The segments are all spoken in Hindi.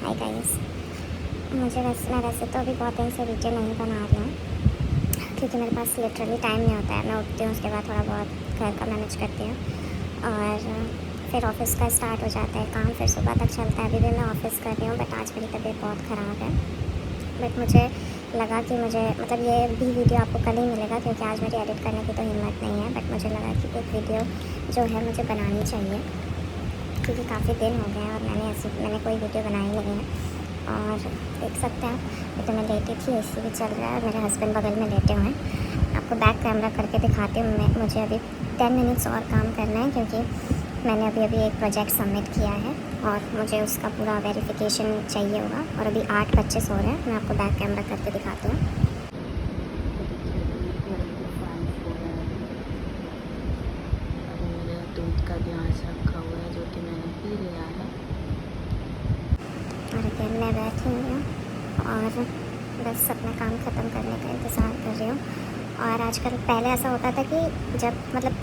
Hi guys. मैं वैसे तो अभी बहुत दिन से वीडियो नहीं बना रही हूँ क्योंकि मेरे पास लिटरली टाइम नहीं होता है। मैं उठती हूँ, उसके बाद थोड़ा बहुत घर का मैनेज करती हूँ और फिर ऑफिस का स्टार्ट हो जाता है काम, फिर सुबह तक चलता है। अभी भी मैं ऑफिस कर रही हूँ बट आज मेरी तबीयत बहुत ख़राब है। बट मुझे लगा कि मुझे मतलब ये भी वीडियो आपको कल ही मिलेगा क्योंकि आज मेरी एडिट करने की तो हिम्मत नहीं है। बट मुझे लगा कि एक वीडियो जो है मुझे बनानी चाहिए क्योंकि काफ़ी दिन हो गए हैं और मैंने कोई वीडियो बनाई नहीं है। और देख सकते हैं तो मैं लेटी थी, एसी भी चल रहा है और मेरे हस्बैंड बगल में लेटे हुए हैं। आपको बैक कैमरा करके दिखाती हूँ। मुझे अभी 10 मिनट्स और काम करना है क्योंकि मैंने अभी एक प्रोजेक्ट सबमिट किया है और मुझे उसका पूरा वेरिफिकेशन चाहिए होगा। और अभी 8 बच्चे सो रहे हैं। मैं आपको बैक कैमरा करके दिखाती हूँ। दूध का ग्लास रखा हुआ है जो कि मैंने पी लिया है। और अगेन मैं बैठी हुई हूँ और बस अपना काम ख़त्म करने का इंतज़ार कर रही हूँ। और आजकल पहले ऐसा होता था कि जब मतलब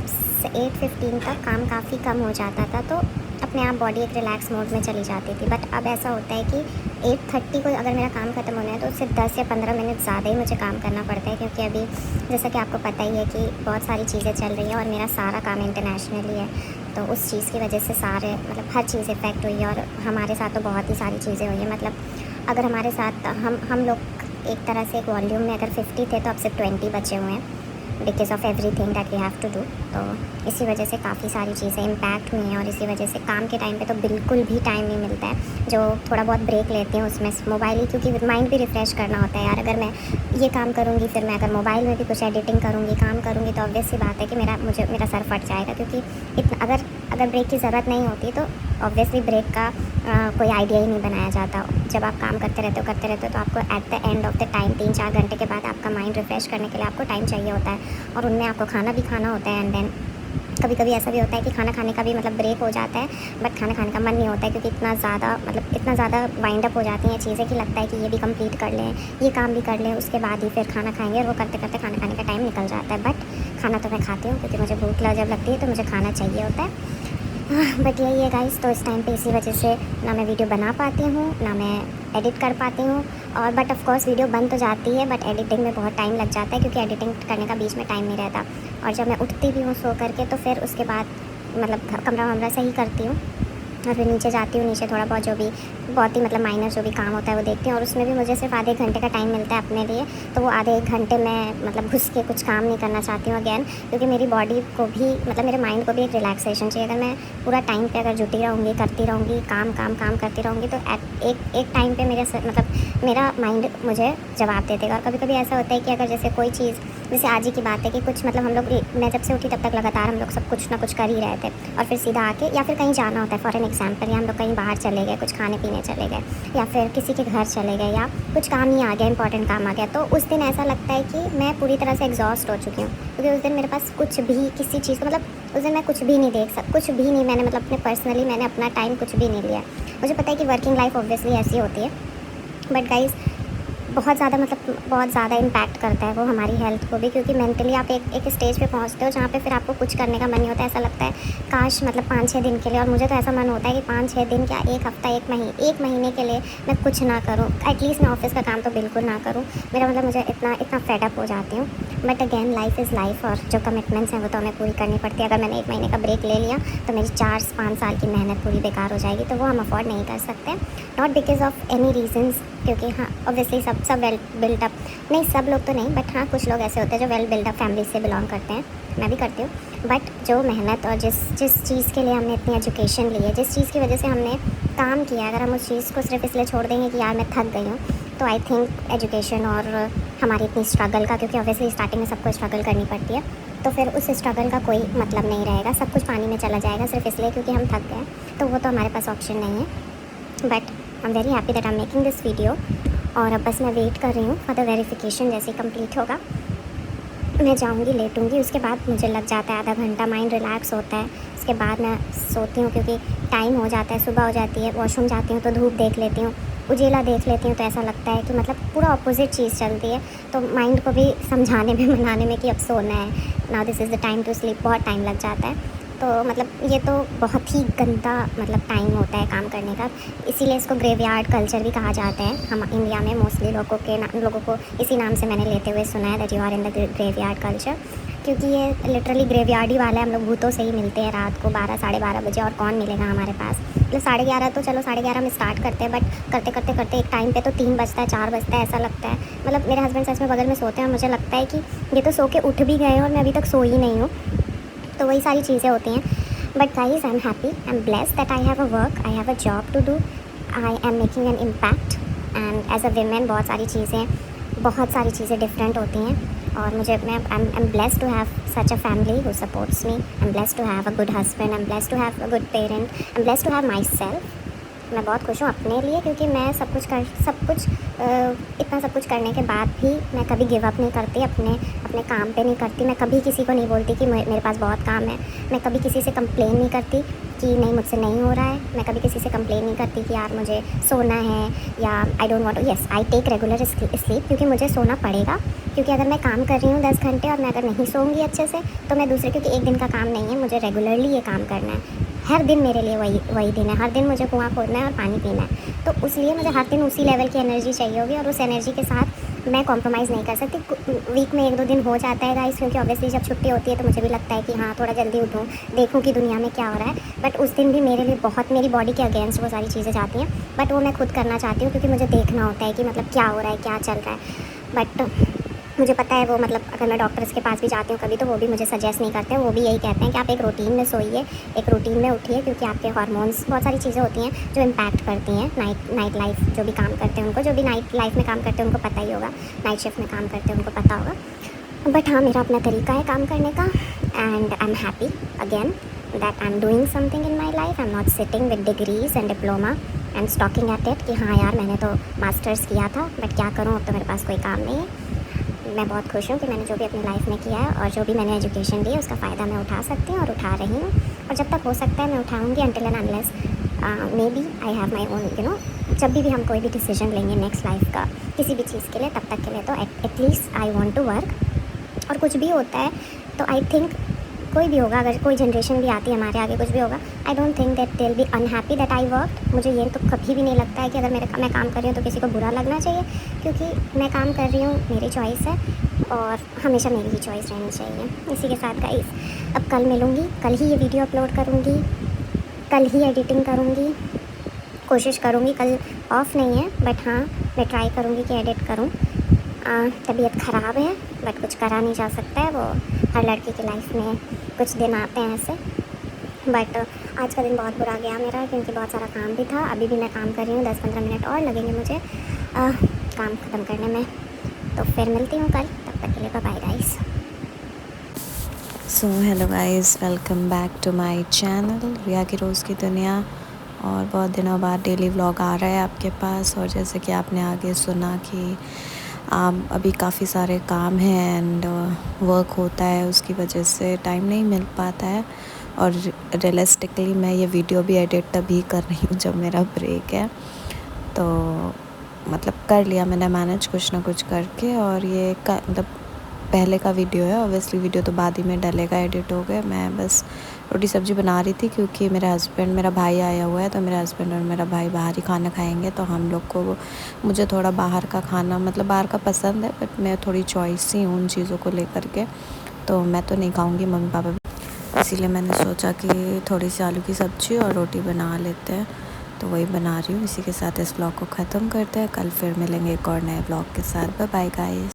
8:15 तक काम काफ़ी कम हो जाता था तो अपने आप बॉडी एक रिलैक्स मोड में चली जाती थी। बट अब ऐसा होता है कि 8:30 को अगर मेरा काम ख़त्म होना है तो सिर्फ 10 या 15 मिनट ज़्यादा ही मुझे काम करना पड़ता है क्योंकि अभी जैसा कि आपको पता ही है कि बहुत सारी चीज़ें चल रही हैं और मेरा सारा काम इंटरनेशनली है। तो उस चीज़ की वजह से सारे मतलब हर चीज़ इफ़ेक्ट हुई है और हमारे साथ तो बहुत ही सारी चीज़ें हुई हैं। मतलब अगर हमारे साथ हम लोग एक तरह से एक वॉल्यूम में अगर 50 थे तो अब सिर्फ 20 बचे हुए हैं because of everything that we have to do. तो इसी वजह से काफ़ी सारी चीज़ें इम्पैक्ट हुई हैं और इसी वजह से काम के टाइम पे तो बिल्कुल भी टाइम नहीं मिलता है। जो थोड़ा बहुत ब्रेक लेते हैं उसमें मोबाइल ही, क्योंकि माइंड भी रिफ़्रेश करना होता है यार। अगर मैं ये काम करूँगी फिर मैं अगर मोबाइल में भी कुछ एडिटिंग करूँगी, काम करूँगी तो ऑब्वियस सी बात है कि मेरा सर फट जाएगा क्योंकि इतना अगर ब्रेक की ज़रूरत नहीं होती तो ऑब्वियसली ब्रेक का कोई आइडिया ही नहीं बनाया जाता। जब आप काम करते रहते हो तो आपको at the end of the time 3-4 घंटे के बाद आपका माइंड रिफ़्रेश करने के लिए आपको टाइम चाहिए होता है और उनमें आपको खाना भी खाना होता है। एंड देन कभी कभी ऐसा भी होता है कि खाना खाने का भी मतलब ब्रेक हो जाता है बट खाना खाने का मन नहीं होता है क्योंकि इतना ज़्यादा वाइंड अप हो जाती हैं चीज़ें कि लगता है कि ये भी कंप्लीट कर लें, ये काम भी कर लें, उसके बाद ही फिर खाना खाएंगे और वो करते करते खाना खाने का टाइम निकल जाता है। बट खाना तो मैं खाती हूँ क्योंकि मुझे भूख जब लगती है तो मुझे खाना चाहिए होता है। बट यही है गाइस, तो इस टाइम पे इसी वजह से ना मैं वीडियो बना पाती हूँ ना मैं एडिट कर पाती हूँ। और बट ऑफ कोर्स वीडियो बन तो जाती है बट एडिटिंग में बहुत टाइम लग जाता है क्योंकि एडिटिंग करने का बीच में टाइम नहीं रहता। और जब मैं उठती भी हूँ सो करके तो फिर उसके बाद मतलब कमरा वमरा सही करती हूँ और फिर नीचे जाती हूँ। नीचे थोड़ा बहुत जो भी बहुत ही मतलब माइनर जो भी काम होता है वो देखती हूँ और उसमें भी मुझे सिर्फ आधे घंटे का टाइम मिलता है अपने लिए। तो वो आधे एक घंटे में मतलब घुस के कुछ काम नहीं करना चाहती हूँ अगेन, क्योंकि मेरी बॉडी को भी मतलब मेरे माइंड को भी एक रिलैक्सेशन चाहिए। अगर मैं पूरा टाइम पे अगर जुटी रहूँगी, करती रहूँगी, काम काम काम करती रहूँगी तो एक टाइम पे मेरा माइंड मुझे जवाब दे देगा। और कभी कभी ऐसा होता है कि अगर जैसे कोई चीज़, जैसे आज ही की बात है कि कुछ मतलब मैं जब से उठी तब तक लगातार हम लोग सब कुछ ना कुछ कर ही रहे थे और फिर सीधा आके या फिर कहीं जाना होता है फॉर एन एग्जाम्पल, या हम लोग कहीं बाहर चले गए, कुछ खाने पीने चले गए या फिर किसी के घर चले गए या कुछ काम ही आ गया, इंपॉर्टेंट काम आ गया, तो उस दिन ऐसा लगता है कि मैं पूरी तरह से एग्जॉस्ट हो चुकी हूँ क्योंकि उस दिन मेरे पास कुछ भी किसी चीज़ का मतलब उस दिन मैं कुछ भी नहीं कुछ भी नहीं, मैंने मतलब अपने पर्सनली मैंने अपना टाइम कुछ भी नहीं लिया। मुझे पता है कि वर्किंग लाइफ ऑब्वियसली ऐसी होती है बट गाइज़ बहुत ज़्यादा इम्पैक्ट करता है वो हमारी हेल्थ को भी, क्योंकि मेंटली आप एक स्टेज पे पहुंचते हो जहाँ पे फिर आपको कुछ करने का मन नहीं होता है। ऐसा लगता है काश मतलब 5-6 दिन के लिए, और मुझे तो ऐसा मन होता है कि 5-6 दिन क्या, एक हफ्ता, एक महीने के लिए मैं कुछ ना करूँ, एटलीस्ट मैं ऑफिस का काम तो बिल्कुल ना करूँ। मेरा मतलब मुझे इतना फेडअप हो जाती हूँ। But again life is life और जो कमिटमेंट्स हैं वो तो हमें पूरी करनी पड़ती है। अगर मैंने 1 महीने का ब्रेक ले लिया तो मेरी 4-5 साल की मेहनत पूरी बेकार हो जाएगी, तो वो हम अफोर्ड नहीं कर सकते, not because of any reasons. क्योंकि हाँ ऑब्वियसली सब वेल बिल्डअप, नहीं सब लोग तो नहीं बट हाँ कुछ लोग ऐसे होते हैं जो वेल बिल्डअप फैमिली से बिलोंग करते हैं, मैं भी करती हूँ। बट जो मेहनत और जिस चीज़ के लिए हमने इतनी एजुकेशन ली है, जिस चीज़ की वजह से हमने काम किया, अगर हम उस चीज़ को सिर्फ इसलिए छोड़ देंगे कि यार मैं थक गई हूँ, तो आई थिंक एजुकेशन और हमारी इतनी स्ट्रगल का, क्योंकि ऑब्वियसली स्टार्टिंग में सबको स्ट्रगल करनी पड़ती है, तो फिर उस स्ट्रगल का कोई मतलब नहीं रहेगा। सब कुछ पानी में चला जाएगा सिर्फ इसलिए क्योंकि हम थक गए, तो वो तो हमारे पास ऑप्शन नहीं है। But I am very happy that I am making this video. और अब बस मैं वेट कर रही हूँ फॉर द वेरिफिकेशन। जैसे कंप्लीट होगा मैं जाऊँगी, लेटूँगी, उसके बाद मुझे लग जाता है आधा घंटा, माइंड रिलैक्स होता है। उसके बाद मैं सोती हूँ क्योंकि टाइम हो जाता है, सुबह हो जाती है। वॉशरूम जाती हूँ तो धूप देख लेती हूँ, उजेला देख लेती हूँ, तो ऐसा लगता है कि मतलब पूरा अपोजिट चीज़ चलती है। तो माइंड को भी समझाने में, मनाने में कि अब सोना है, now this is the time to sleep, बहुत टाइम लग जाता है। तो मतलब ये तो बहुत ही गंदा मतलब टाइम होता है काम करने का, इसीलिए इसको ग्रेवयार्ड कल्चर भी कहा जाता है। हम इंडिया में मोस्टली लोगों को इसी नाम से मैंने लेते हुए सुना है, that you are in the graveyard culture, क्योंकि ये लिटरली ग्रेवयार्ड ही वाला है। हम लोग भूतों से ही मिलते हैं रात को 12 साढ़े 12 बजे, और कौन मिलेगा हमारे पास। मतलब 11:30 तो चलो 11:30 में स्टार्ट करते हैं, बट करते एक टाइम पे तो 3 बजता है 4 बजता है, ऐसा लगता है। मतलब मेरे हस्बैंड सच में बगल में सोते हैं और मुझे लगता है कि ये तो सो के उठ भी गए हैं और मैं अभी तक सोई नहीं हूँ। तो वही सारी चीज़ें होती हैं। But guys, I am happy, I am blessed that I have a work, I have a job to do, I am making an impact, and as a women बहुत सारी चीज़ें डिफरेंट होती हैं। और मुझे मैं I am blessed to have such a family who supports me, I am blessed to have a good husband, I am blessed to have a good parent, I am blessed to have myself. मैं बहुत खुश हूँ अपने लिए, क्योंकि मैं इतना सब कुछ करने के बाद भी मैं कभी गिव अप नहीं करती, अपने काम पे नहीं करती। मैं कभी किसी को नहीं बोलती कि मेरे पास बहुत काम है। मैं कभी किसी से कंप्लेन नहीं करती कि नहीं मुझसे नहीं हो रहा है। मैं कभी किसी से कंप्लेन नहीं करती कि यार मुझे सोना है, या I don't want to. Yes, I take regular sleep, क्योंकि मुझे सोना पड़ेगा। क्योंकि अगर मैं काम कर रही हूँ 10 घंटे और मैं अगर नहीं सोऊंगी अच्छे से, तो मैं दूसरे, क्योंकि एक दिन का काम नहीं है, मुझे रेगुलरली ये काम करना है। हर दिन मेरे लिए वही दिन है। हर दिन मुझे कुआँ खोदना है और पानी पीना है। तो उसलिए मुझे हर दिन उसी लेवल की एनर्जी चाहिए होगी, और उस एनर्जी के साथ मैं कॉम्प्रोमाइज़ नहीं कर सकती। वीक में 1-2 दिन हो जाता है गाइस, क्योंकि ऑब्वियसली जब छुट्टी होती है तो मुझे भी लगता है कि हाँ थोड़ा जल्दी उठूँ, देखूँ कि दुनिया में क्या हो रहा है। बट उस दिन भी मेरे लिए बहुत, मेरी बॉडी के अगेंस्ट वो सारी चीज़ें जाती हैं। बट वो मैं खुद करना चाहती हूँ, क्योंकि मुझे देखना होता है कि मतलब क्या हो रहा है, क्या चल रहा है। बट मुझे पता है वो, मतलब अगर मैं डॉक्टर्स के पास भी जाती हूँ कभी, तो वो भी मुझे सजेस्ट नहीं करते हैं। वो भी यही कहते हैं कि आप एक रूटीन में सोइए, एक रूटीन में उठिए, क्योंकि आपके हार्मोन्स, बहुत सारी चीज़ें होती हैं जो इम्पैक्ट करती हैं नाइट लाइफ। जो भी काम करते हैं उनको, जो भी नाइट लाइफ में काम करते हैं उनको पता ही होगा, नाइट शिफ्ट में काम करते हैं उनको पता होगा। बट हाँ, मेरा अपना तरीका है काम करने का, and I am happy again that I am doing something in my life. I am not sitting with degrees and diploma and stocking at it कि हाँ यार मैंने तो मास्टर्स किया था, बट क्या करूँ, अब तो मेरे पास कोई काम नहीं है। मैं बहुत खुश हूँ कि मैंने जो भी अपनी लाइफ में किया है, और जो भी मैंने एजुकेशन ली है, उसका फ़ायदा मैं उठा सकती हूँ और उठा रही हूँ, और जब तक हो सकता है मैं उठाऊँगी, until and unless maybe I have my own जब भी हम कोई भी डिसीजन लेंगे नेक्स्ट लाइफ का किसी भी चीज़ के लिए, तब तक के लिए तो at least I want to work. और कुछ भी होता है तो आई थिंक कोई भी होगा, अगर कोई जनरेशन भी आती है हमारे आगे, कुछ भी होगा, I don't think that they will be unhappy that I work. मुझे ये तो कभी भी नहीं लगता है कि अगर मैं काम कर रही हूँ तो किसी को बुरा लगना चाहिए, क्योंकि मैं काम कर रही हूँ, मेरी चॉइस है, और हमेशा मेरी ही चॉइस रहनी चाहिए। इसी के साथ गाइस, अब कल मिलूँगी, कल ही ये वीडियो अपलोड करूँगी, कल ही एडिटिंग करूँगी, कोशिश करूँगी। कल ऑफ नहीं है, बट हाँ मैं ट्राई करूँगी कि एडिट करूँ। तबीयत ख़राब है, बट कुछ करा नहीं जा सकता है, वो हर लड़की की लाइफ में कुछ दिन आते हैं ऐसे। बट आज का दिन बहुत बुरा गया मेरा, क्योंकि बहुत सारा काम भी था। अभी भी मैं काम कर रही हूँ, 10-15 मिनट और लगेंगे मुझे काम ख़त्म करने में। तो फिर मिलती हूँ कल, तब तक के लिए bye guys. So hello guys, welcome back to my channel Riya की रोज़ की दुनिया। और बहुत दिनों बाद डेली व्लॉग आ रहा है आपके पास। और जैसे कि आपने आगे सुना कि अभी काफ़ी सारे काम हैं एंड वर्क होता है, उसकी वजह से टाइम नहीं मिल पाता है। और रियलिस्टिकली मैं ये वीडियो भी एडिट तभी कर रही हूँ जब मेरा ब्रेक है, तो मतलब कर लिया मैंने मैनेज कुछ ना कुछ करके। और ये मतलब पहले का वीडियो है, ऑब्वियसली वीडियो तो बाद ही में डलेगा, एडिट हो गए। मैं बस रोटी सब्ज़ी बना रही थी, क्योंकि मेरा भाई आया हुआ है, तो मेरे हस्बैंड और मेरा भाई बाहर ही खाना खाएंगे। तो हम लोग को, मुझे थोड़ा बाहर का खाना, मतलब बाहर का पसंद है, बट मैं थोड़ी चॉइसी हूँ उन चीज़ों को लेकर के, तो मैं तो नहीं खाऊँगी, मम्मी पापा भी। इसीलिए मैंने सोचा कि थोड़ी सी आलू की सब्ज़ी और रोटी बना लेते हैं, तो वही बना रही हूँ। इसी के साथ इस ब्लॉग को ख़त्म करते हैं। कल फिर मिलेंगे एक और नए ब्लॉग के साथ। Bye bye guys.